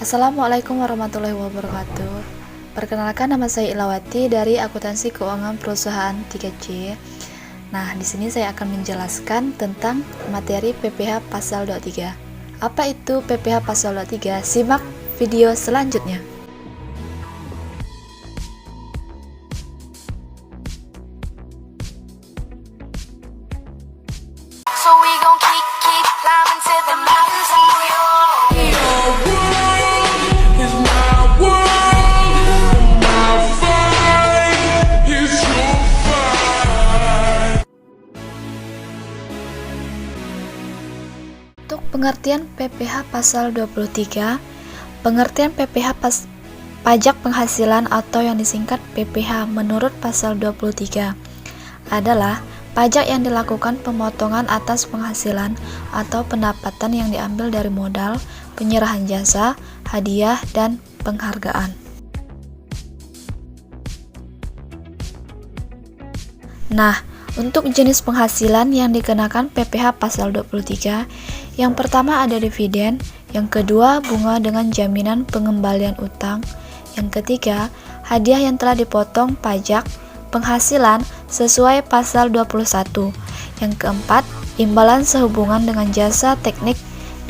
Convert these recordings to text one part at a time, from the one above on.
Assalamualaikum warahmatullahi wabarakatuh. Perkenalkan, nama saya Ilawati dari Akuntansi Keuangan Perusahaan 3C. Nah, di sini saya akan menjelaskan tentang materi PPh Pasal 23. Apa itu PPh Pasal 23? Simak video selanjutnya. So we gon' keep climbing to the mountains and we Untuk pengertian PPh Pasal 23, pengertian PPh pajak penghasilan atau yang disingkat PPh menurut Pasal 23 adalah pajak yang dilakukan pemotongan atas penghasilan atau pendapatan yang diambil dari modal, penyerahan jasa, hadiah, dan penghargaan. Nah, untuk jenis penghasilan yang dikenakan PPh Pasal 23, yang pertama ada dividen, yang kedua bunga dengan jaminan pengembalian utang, yang ketiga hadiah yang telah dipotong pajak penghasilan sesuai Pasal 21, yang keempat imbalan sehubungan dengan jasa teknik,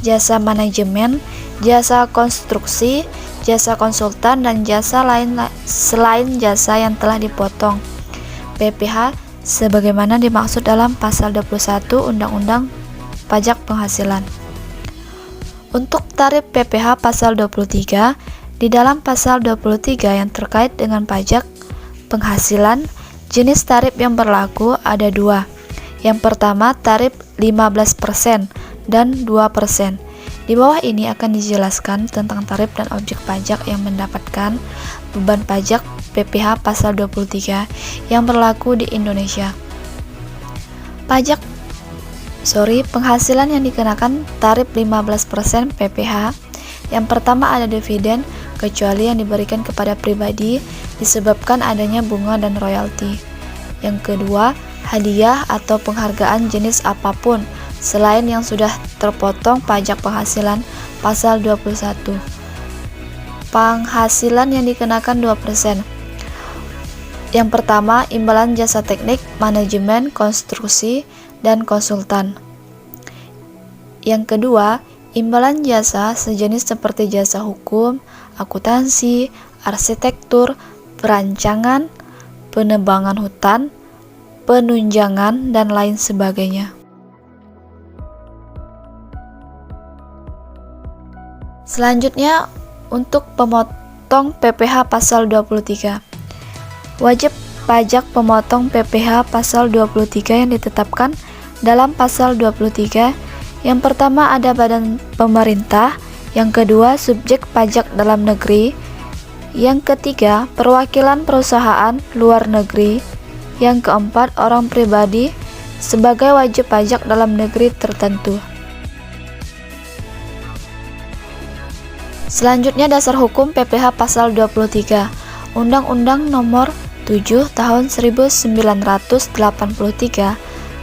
jasa manajemen, jasa konstruksi, jasa konsultan, dan jasa lain selain jasa yang telah dipotong PPh sebagaimana dimaksud dalam Pasal 21 Undang-Undang Pajak Penghasilan. Untuk tarif PPh Pasal 23, di dalam Pasal 23 yang terkait dengan pajak penghasilan, jenis tarif yang berlaku ada dua. Yang pertama tarif 15% dan 2%. Di bawah ini akan dijelaskan tentang tarif dan objek pajak yang mendapatkan beban pajak PPh Pasal 23 yang berlaku di Indonesia. Penghasilan yang dikenakan tarif 15% PPh. Yang pertama ada dividen, kecuali yang diberikan kepada pribadi disebabkan adanya bunga dan royalti. Yang kedua, hadiah atau penghargaan jenis apapun selain yang sudah terpotong pajak penghasilan Pasal 21. Penghasilan yang dikenakan 2%. Yang pertama, imbalan jasa teknik, manajemen, konstruksi, dan konsultan. Yang kedua, imbalan jasa sejenis seperti jasa hukum, akuntansi, arsitektur, perancangan, penebangan hutan, penunjangan, dan lain sebagainya. Selanjutnya, untuk pemotong PPh Pasal 23. Wajib pajak pemotong PPh Pasal 23 yang ditetapkan dalam Pasal 23. Yang pertama ada badan pemerintah, yang kedua subjek pajak dalam negeri, yang ketiga perwakilan perusahaan luar negeri, yang keempat orang pribadi sebagai wajib pajak dalam negeri tertentu. Selanjutnya dasar hukum PPh Pasal 23. Undang-Undang Nomor 7 Tahun 1983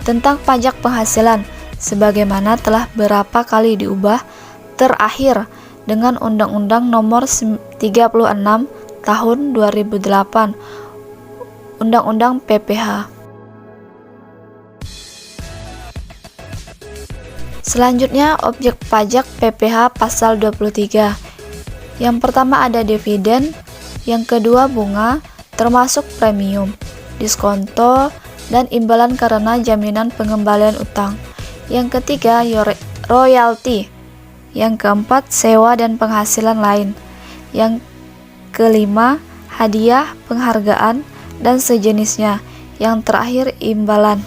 tentang pajak penghasilan sebagaimana telah berapa kali diubah, terakhir dengan Undang-Undang Nomor 36 Tahun 2008, Undang-Undang PPh. Selanjutnya objek pajak PPh Pasal 23. Yang pertama ada dividen, yang kedua bunga termasuk premium, diskonto, dan imbalan karena jaminan pengembalian utang. Yang ketiga royalti, yang keempat sewa dan penghasilan lain, yang kelima hadiah, penghargaan, dan sejenisnya, yang terakhir imbalan.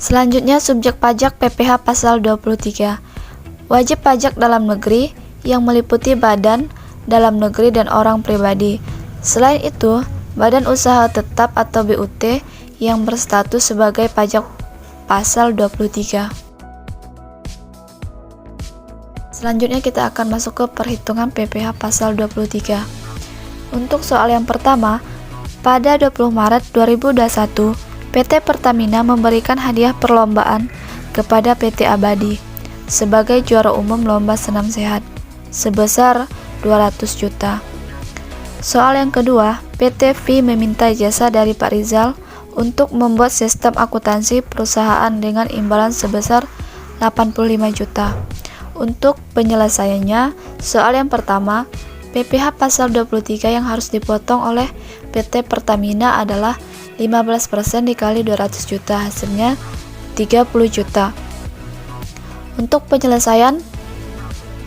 Selanjutnya subjek pajak PPh Pasal 23. Wajib pajak dalam negeri yang meliputi badan dalam negeri dan orang pribadi. Selain itu, badan usaha tetap atau BUT yang berstatus sebagai pajak Pasal 23. Selanjutnya kita akan masuk ke perhitungan PPh Pasal 23. Untuk soal yang pertama, pada 20 Maret 2021, PT Pertamina memberikan hadiah perlombaan kepada PT Abadi sebagai juara umum lomba senam sehat sebesar 200 juta. Soal yang kedua, PT V meminta jasa dari Pak Rizal untuk membuat sistem akuntansi perusahaan dengan imbalan sebesar 85 juta. Untuk penyelesaiannya, soal yang pertama, PPh pasal 23 yang harus dipotong oleh PT Pertamina adalah 15% dikali 200 juta, hasilnya 30 juta. Untuk penyelesaian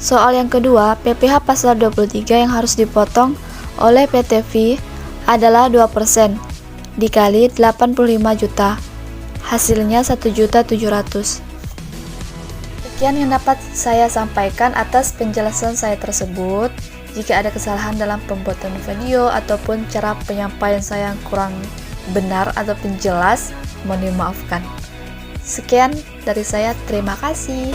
soal yang kedua, PPh pasal 23 yang harus dipotong oleh PT V adalah 2% dikali 85 juta, hasilnya 1.700.000. Sekian yang dapat saya sampaikan atas penjelasan saya tersebut. Jika ada kesalahan dalam pembuatan video ataupun cara penyampaian saya yang kurang benar ataupun jelas, mohon dimaafkan. Sekian dari saya, terima kasih.